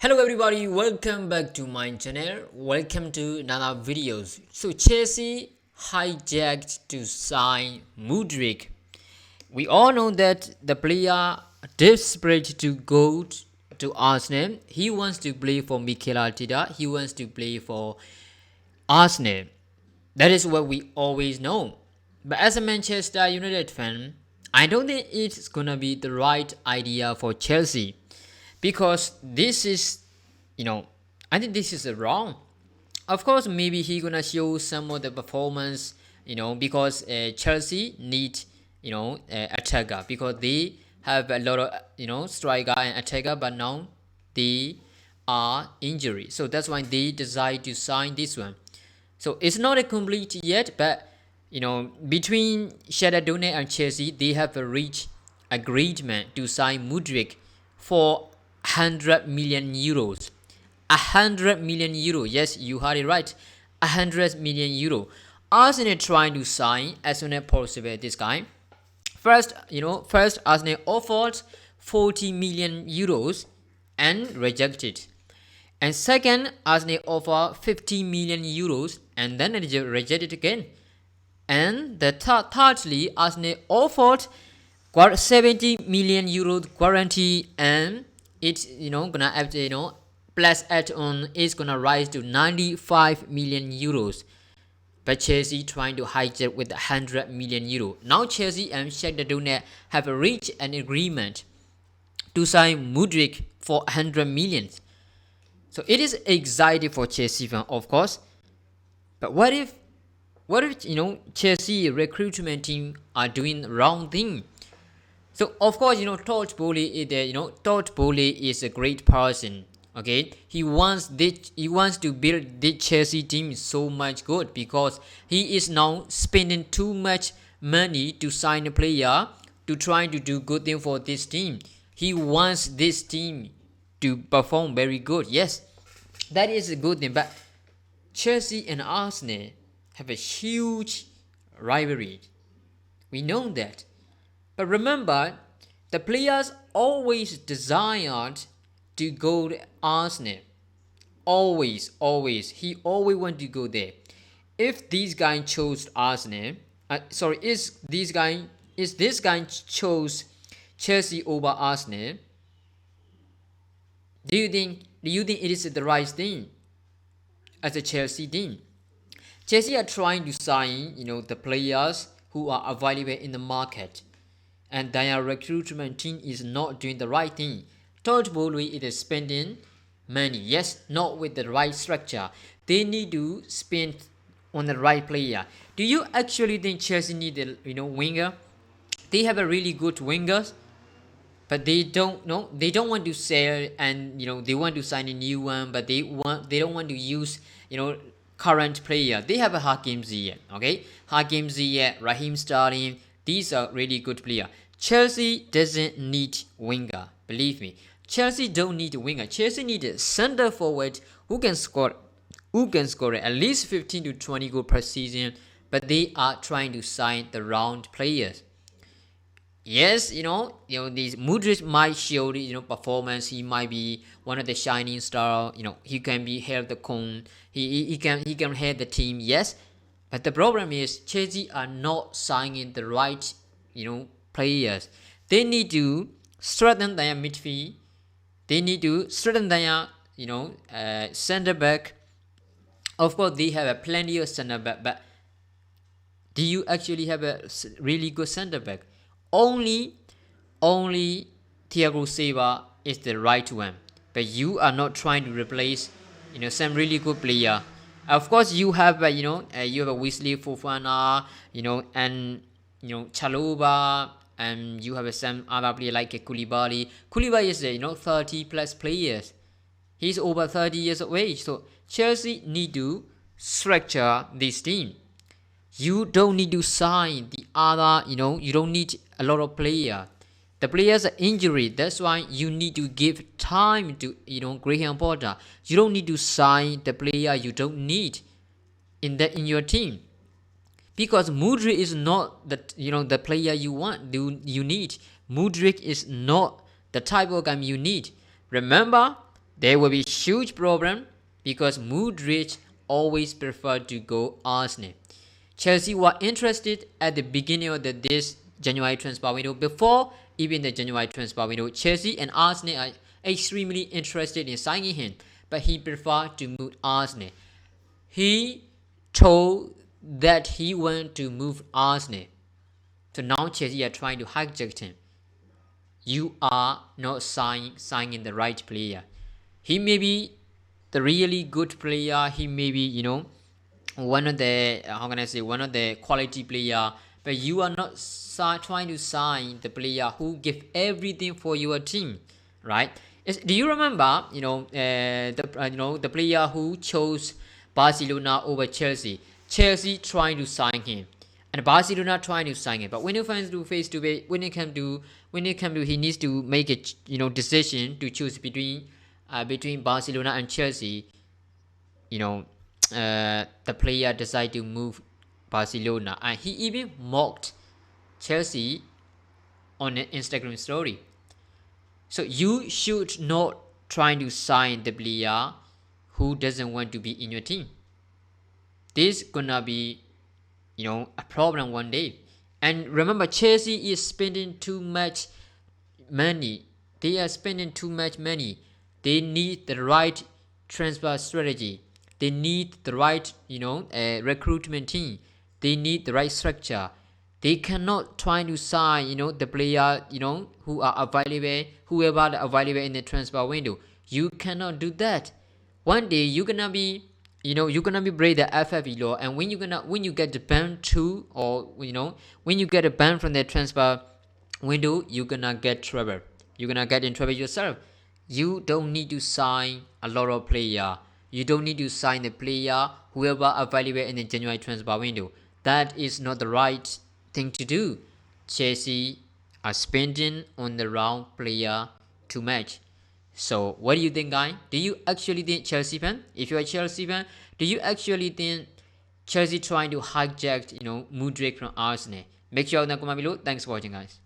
Hello everybody, welcome back to my channel. Welcome to another videos. So Chelsea hijacked to sign Mydryk. We all know that the player desperate to go to Arsenal. He wants to play for Mikel Arteta. He wants to play for Arsenal. That is what we always know. But as a Manchester United fan, I don't think it's gonna be the right idea for Chelsea because this is, I think this is wrong. Of course, maybe he gonna show some of the performance, because Chelsea need, attacker because they have a lot of, striker and attacker, but now they are injured, so that's why they decide to sign this one. So it's not a complete yet, but between Shakhtar Donetsk and Chelsea, they have reached agreement to sign Mydryk for 100 million euros. 100 million euro. Yes, you heard it right. 100 million euro. Arsenal trying to sign as soon as possible this guy. First Arsenal offered 40 million euros and rejected. And second, Arsenal offered 50 million euros and then rejected again. And the thirdly, Arsenal offered 70 million euros guarantee, and it's gonna have to plus add-on is gonna rise to 95 million euros. But Chelsea trying to hijack with 100 million euro. Now Chelsea and Shakhtar Donetsk have reached an agreement to sign Mydryk for 100 million. So it is exciting for Chelsea fan, of course. But what if Chelsea recruitment team are doing wrong thing? So of course Todd Bowley is a great person. Okay, he wants to build the Chelsea team so much good because he is now spending too much money to sign a player to try to do good thing for this team. He wants this team to perform very good. Yes, that is a good thing. But Chelsea and Arsenal have a huge rivalry. We know that. But remember, the players always desired to go to Arsenal. Always. He always want to go there. If this guy chose Arsenal, is this guy chose Chelsea over Arsenal? Do you think it is the right thing as a Chelsea team? Chelsea are trying to sign, the players who are available in the market, and their recruitment team is not doing the right thing. Todd Bowley is spending money, yes, not with the right structure. They need to spend on the right player. Do you actually think Chelsea need a winger? They have a really good wingers, but they don't want to sell, and they want to sign a new one, but they don't want to use current player. They have a Hakim Ziyech, okay? Hakim Ziyech, Raheem Sterling, these are really good players. Chelsea doesn't need winger, believe me. Chelsea don't need a winger. Chelsea need a center forward who can score at least 15 to 20 goals per season, but they are trying to sign the round players. Yes, these Mudryk might show performance. He might be one of the shining star. He can be held the cone. He can head the team. Yes, but the problem is Chelsea are not signing the right players. They need to strengthen their midfield. They need to strengthen their center back. Of course, they have a plenty of center back, but do you actually have a really good center back? Only Thiago Silva is the right one, but you are not trying to replace some really good player. Of course, you have you have a Wesley Fofana, and Chalobah, and you have some other player like Koulibaly. Koulibaly is 30 plus players. He's over 30 years of age. So Chelsea need to structure this team. You don't need to sign the other, you don't need a lot of players. The players are injured. That's why you need to give time to, Graham Potter. You don't need to sign the player you don't need in your team. Because Mydryk is not the player you want, you need. Mydryk is not the type of guy you need. Remember, there will be huge problem because Mydryk always preferred to go Arsenal. Chelsea were interested at the beginning of this January transfer window. Before even the January transfer window, Chelsea and Arsenal are extremely interested in signing him, but he preferred to move Arsenal. He told that he wanted to move Arsenal. So now Chelsea are trying to hijack him. You are not signing the right player. He may be the really good player. He may be, one of the one of the quality player. But you are not trying to sign the player who give everything for your team, right? Do you remember, the player who chose Barcelona over Chelsea? Chelsea trying to sign him, and Barcelona trying to sign him. But when it comes to face to face, when it come to, he needs to make a decision to choose between Barcelona and Chelsea. The player decided to move Barcelona, and he even mocked Chelsea on an Instagram story. So you should not try to sign the player who doesn't want to be in your team. This gonna be, a problem one day. And remember, Chelsea is spending too much money. They are spending too much money. They need the right transfer strategy. They need the right, recruitment team. They need the right structure. They cannot try to sign, the player, who are available, whoever are available in the transfer window. You cannot do that. One day you're gonna be, break the FFP law, and when you get the ban too, or when you get a ban from the transfer window, you're gonna get trouble. You're gonna get in trouble yourself. You don't need to sign a lot of player. You don't need to sign the player whoever available in the January transfer window. That is not the right thing to do. Chelsea are spending on the wrong player too much. So what do you think, guys? Do you actually think Chelsea fan? If you're a Chelsea fan, do you actually think Chelsea trying to hijack, Mydryk from Arsenal? Make sure to comment below. Thanks for watching, guys.